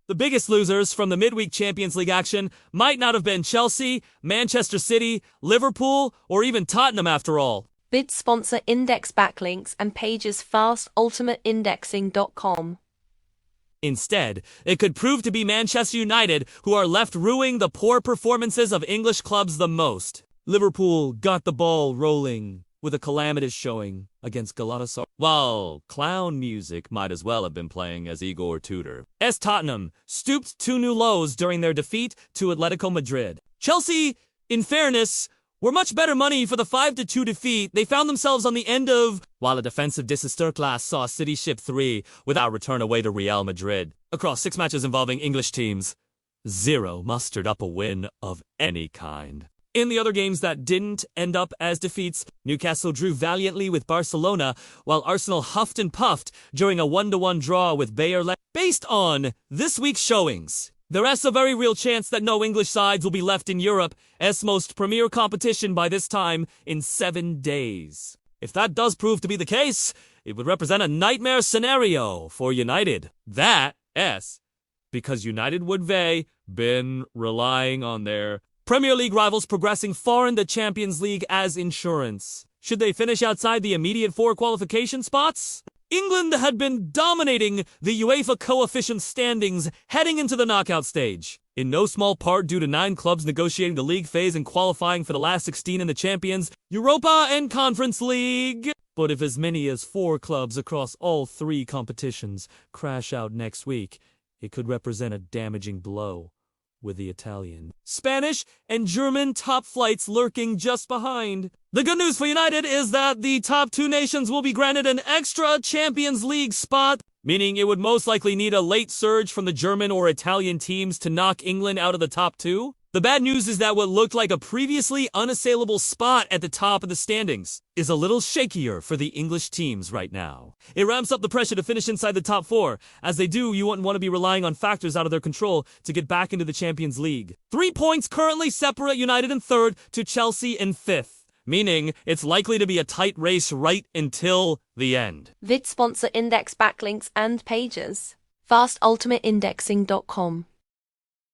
The biggest losers from the midweek Champions League action might not have been Chelsea, Manchester City, Liverpool, or even Tottenham after all. Vid sponsor index backlinks and pages fastaltimateindexing.com. Instead, it could prove to be Manchester United who are left ruining the poor performances of English clubs the most. Liverpool got the ball rolling with a calamitous showing against Galatasaray, while clown music might as well have been playing as Igor Tudor. Tottenham stooped to new lows during their defeat to Atletico Madrid. Chelsea, in fairness, were much better money for the 5-2 defeat. They found themselves on the end of, while a defensive disaster class saw City ship 3 without return away to Real Madrid. Across 6 matches involving English teams, 0 mustered up a win of any kind. In the other games that didn't end up as defeats, Newcastle drew valiantly with Barcelona, while Arsenal huffed and puffed during a 1-1 draw with Bayer Leverkusen. Based on this week's showings, there is a very real chance that no English sides will be left in Europe's most premier competition by this time in 7 days. If that does prove to be the case, it would represent a nightmare scenario for United. That's because United would been relying on their Premier League rivals progressing far in the Champions League as insurance. Should they finish outside the immediate 4 qualification spots? England had been dominating the UEFA coefficient standings heading into the knockout stage, in no small part due to 9 clubs negotiating the league phase and qualifying for the last 16 in the Champions, Europa and Conference League. But if as many as 4 clubs across all 3 competitions crash out next week, it could represent a damaging blow, with the Italian, Spanish, and German top flights lurking just behind. The good news for United is that the top 2 nations will be granted an extra Champions League spot, meaning it would most likely need a late surge from the German or Italian teams to knock England out of the top 2. The bad news is that what looked like a previously unassailable spot at the top of the standings is a little shakier for the English teams right now. It ramps up the pressure to finish inside the top 4. As they do, you wouldn't want to be relying on factors out of their control to get back into the Champions League. 3 points currently separate United in 3rd to Chelsea in 5th, meaning it's likely to be a tight race right until the end. Vid sponsor index backlinks and pages fastaltimateindexing.com.